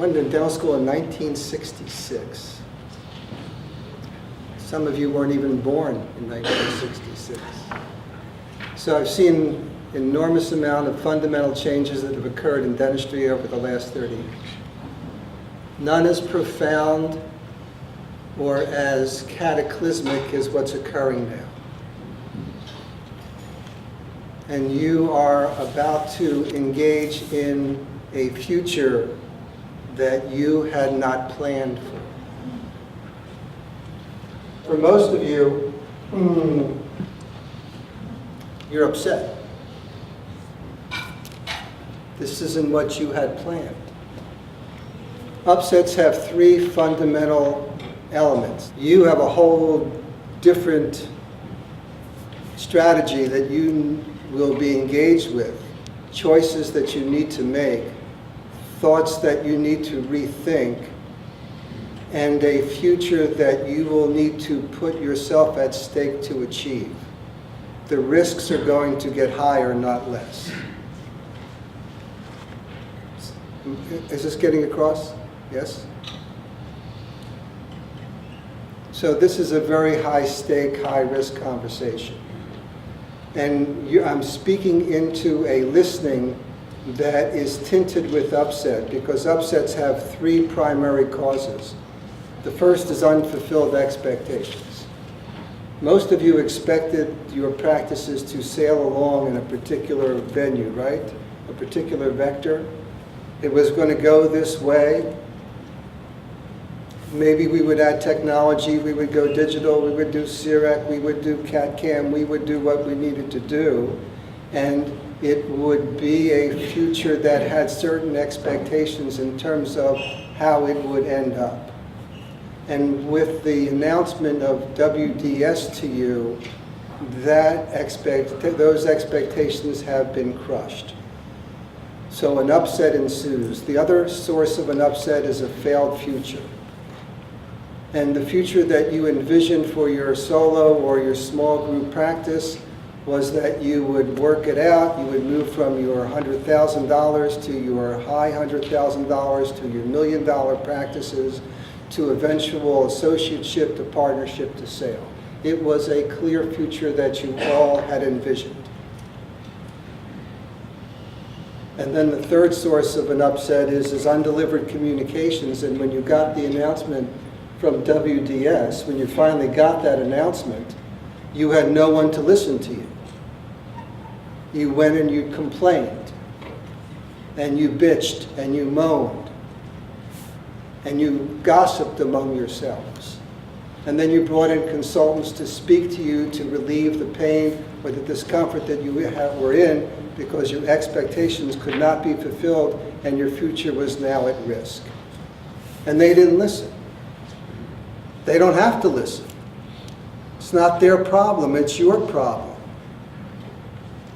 went to dental school in 1966. Some of you weren't even born in 1966. So I've seen an enormous amount of fundamental changes that have occurred in dentistry over the last 30 years. None as profound or as cataclysmic as what's occurring now. And you are about to engage in a future that you had not planned for. For most of you, you're upset. This isn't what you had planned. Upsets have three fundamental elements. You have a whole different strategy that you will be engaged with, choices that you need to make, thoughts that you need to rethink, and a future that you will need to put yourself at stake to achieve. The risks are going to get higher, not less. Is this getting across? Yes? So this is a very high-stake, high-risk conversation. And I'm speaking into a listening that is tinted with upset, because upsets have three primary causes. The first is unfulfilled expectations. Most of you expected your practices to sail along in a particular venue, right? A particular vector. It was going to go this way. Maybe we would add technology, we would go digital, we would do CIREC, we would do CAD/CAM, we would do what we needed to do. And it would be a future that had certain expectations in terms of how it would end up. And with the announcement of WDS to you, those expectations have been crushed. So an upset ensues. The other source of an upset is a failed future. And the future that you envisioned for your solo or your small group practice was that you would work it out, you would move from your $100,000 to your high $100,000 to your $1 million practices to eventual associateship to partnership to sale. It was a clear future that you all had envisioned. And then the third source of an upset is undelivered communications. And when you got the announcement from WDS, when you finally got that announcement, you had no one to listen to you. You went and you complained, and you bitched, and you moaned, and you gossiped among yourselves. And then you brought in consultants to speak to you to relieve the pain or the discomfort that you were in because your expectations could not be fulfilled and your future was now at risk. And they didn't listen. They don't have to listen. It's not their problem, it's your problem.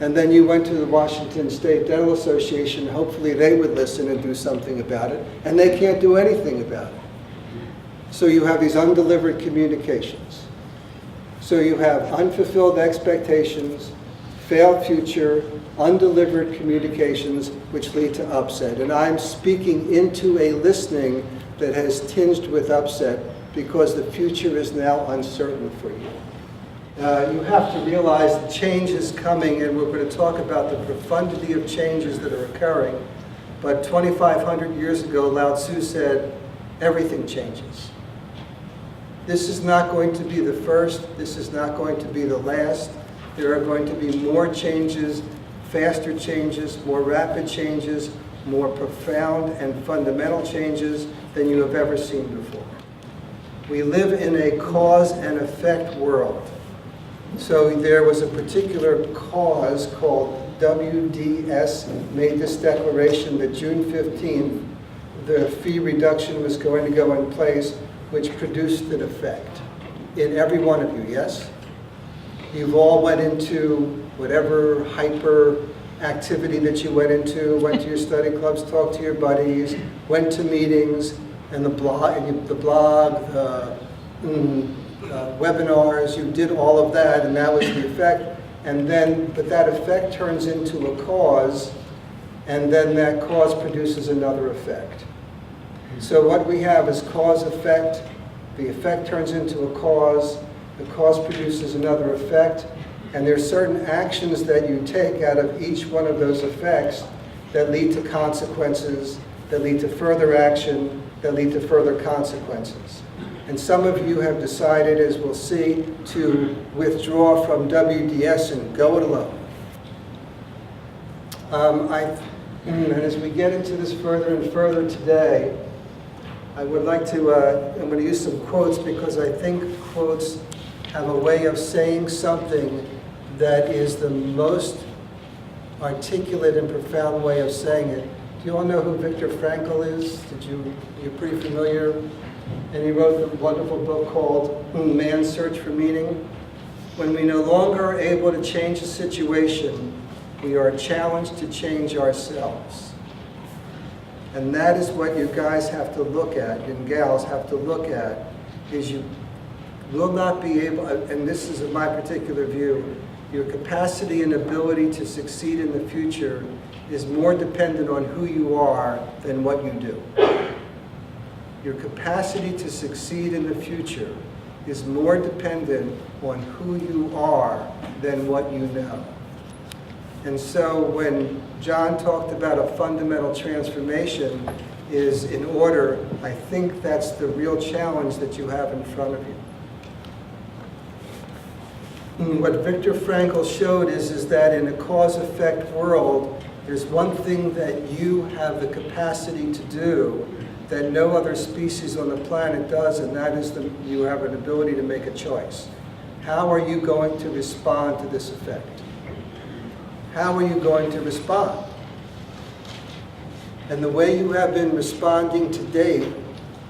And then you went to the Washington State Dental Association, hopefully they would listen and do something about it, and they can't do anything about it. So you have these undelivered communications. So you have unfulfilled expectations, failed future, undelivered communications, which lead to upset. And I'm speaking into a listening that has tinged with upset because the future is now uncertain for you. You have to realize that change is coming, and we're going to talk about the profundity of changes that are occurring. But 2,500 years ago, Lao Tzu said, everything changes. This is not going to be the first. This is not going to be the last. There are going to be more changes, faster changes, more rapid changes, more profound and fundamental changes than you have ever seen before. We live in a cause and effect world. So there was a particular cause called WDS made this declaration that June 15th, the fee reduction was going to go in place, which produced an effect in every one of you, yes? You've all went into whatever hyper activity that you went to your study clubs, talked to your buddies, went to meetings, and the webinars, you did all of that, and that was the effect. And then, but that effect turns into a cause, and then that cause produces another effect. So what we have is cause-effect. The effect turns into a cause. The cause produces another effect. And there are certain actions that you take out of each one of those effects that lead to consequences, that lead to further action, that lead to further consequences. And some of you have decided, as we'll see, to withdraw from WDS and go it alone. And as we get into this further and further today, I would like to, I'm going to use some quotes because I think quotes have a way of saying something that is the most articulate and profound way of saying it. Do you all know who Viktor Frankl is? You're pretty familiar? And he wrote a wonderful book called Man's Search for Meaning. When we no longer are able to change a situation, we are challenged to change ourselves. And that is what you guys have to look at, and gals have to look at, is you will not be able, and this is my particular view, your capacity and ability to succeed in the future is more dependent on who you are than what you do. Your capacity to succeed in the future is more dependent on who you are than what you know. And so when John talked about a fundamental transformation is in order, I think that's the real challenge that you have in front of you. And what Viktor Frankl showed is that in a cause-effect world, there's one thing that you have the capacity to do that no other species on the planet does, and that is you have an ability to make a choice. How are you going to respond to this effect? How are you going to respond? And the way you have been responding to date,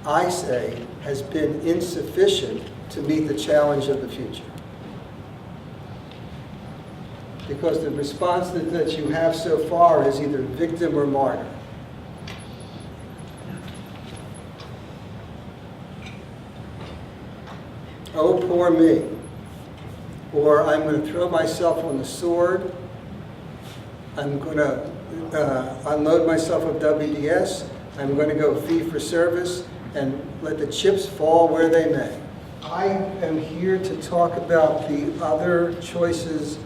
I say, has been insufficient to meet the challenge of the future. Because the response that you have so far is either victim or martyr. Oh, poor me. Or I'm going to throw myself on the sword. I'm going to unload myself of WDS. I'm going to go fee for service and let the chips fall where they may. I am here to talk about the other choices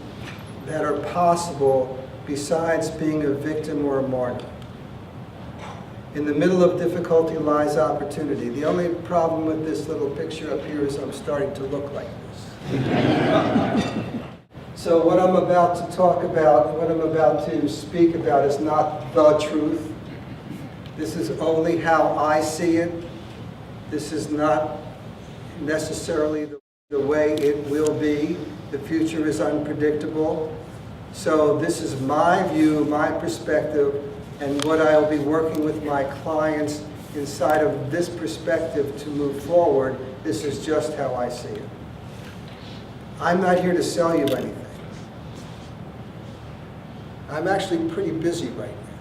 that are possible besides being a victim or a martyr. In the middle of difficulty lies opportunity. The only problem with this little picture up here is I'm starting to look like this. So what I'm about to talk about, what I'm about to speak about is not the truth. This is only how I see it. This is not necessarily the way it will be. The future is unpredictable. So this is my view, my perspective, and what I'll be working with my clients inside of this perspective to move forward. This is just how I see it. I'm not here to sell you anything. I'm actually pretty busy right now.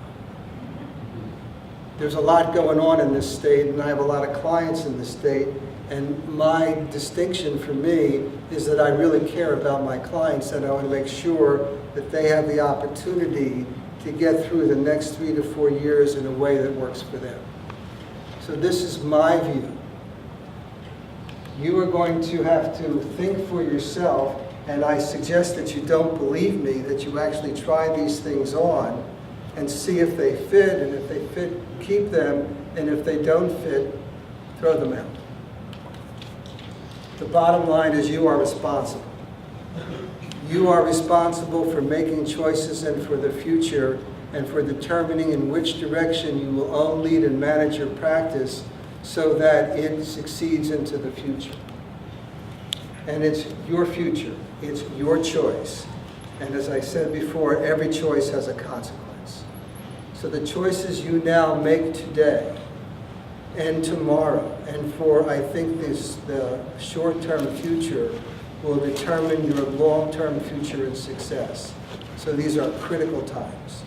There's a lot going on in this state, and I have a lot of clients in this state, and my distinction for me is that I really care about my clients, and I want to make sure that they have the opportunity to get through the next 3 to 4 years in a way that works for them. So this is my view. You are going to have to think for yourself, and I suggest that you don't believe me, that you actually try these things on and see if they fit, and if they fit, keep them, and if they don't fit, throw them out. The bottom line is you are responsible. You are responsible for making choices and for the future and for determining in which direction you will own, lead, and manage your practice so that it succeeds into the future. And it's your future. It's your choice. And as I said before, every choice has a consequence. So the choices you now make today and tomorrow, and for, I think, the short-term future, will determine your long-term future and success. So these are critical times.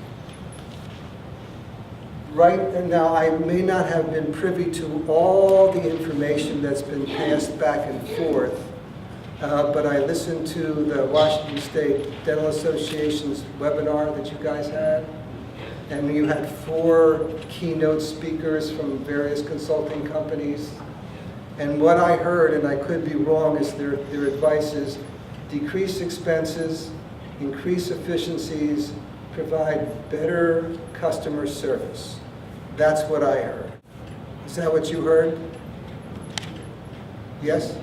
Right now, I may not have been privy to all the information that's been passed back and forth, but I listened to the Washington State Dental Association's webinar that you guys had, and you had 4 keynote speakers from various consulting companies. And what I heard, and I could be wrong, is their advice is decrease expenses, increase efficiencies, provide better customer service. That's what I heard. Is that what you heard? Yes?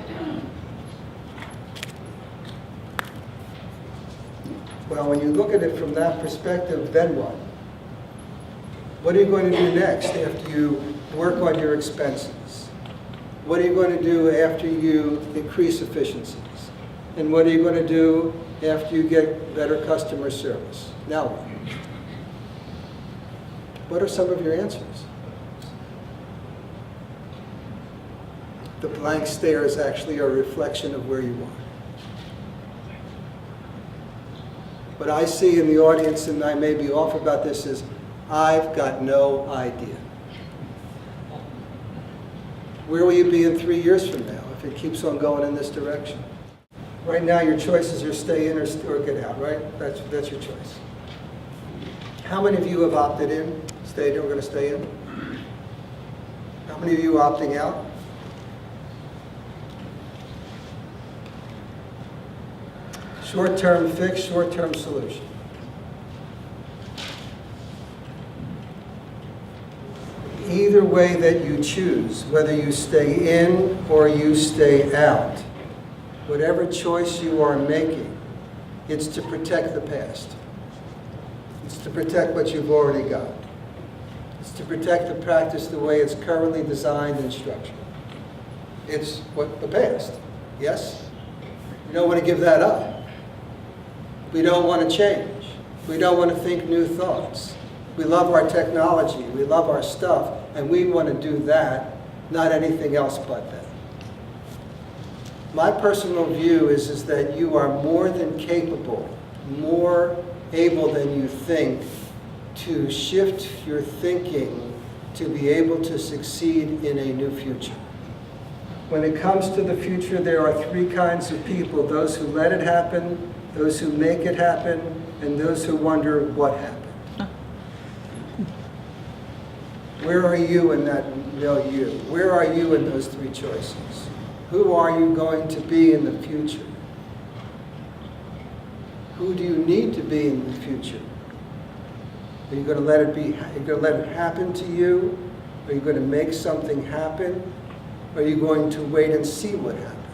Well, when you look at it from that perspective, then what? What are you going to do next after you work on your expenses? What are you going to do after you increase efficiencies? And what are you going to do after you get better customer service? Now what? What are some of your answers? The blank stare is actually a reflection of where you are. What I see in the audience, and I may be off about this, is I've got no idea. Where will you be in 3 years from now if it keeps on going in this direction? Right now your choices are stay in or get out, right? That's your choice. How many of you have opted in? Stayed in, we're going to stay in? How many of you opting out? Short-term fix, short-term solution. Either way that you choose, whether you stay in or you stay out, whatever choice you are making, it's to protect the past. It's to protect what you've already got. It's to protect the practice the way it's currently designed and structured. It's what the past, yes? We don't want to give that up. We don't want to change. We don't want to think new thoughts. We love our technology, we love our stuff, and we want to do that, not anything else but that. My personal view is that you are more than capable, more able than you think, to shift your thinking to be able to succeed in a new future. When it comes to the future, there are 3 kinds of people: those who let it happen, those who make it happen, and those who wonder what happened. Where are you in that milieu? Where are you in those 3 choices? Who are you going to be in the future? Who do you need to be in the future? Are you going to let it be? Are you going to let it happen to you? Are you going to make something happen? Or are you going to wait and see what happens?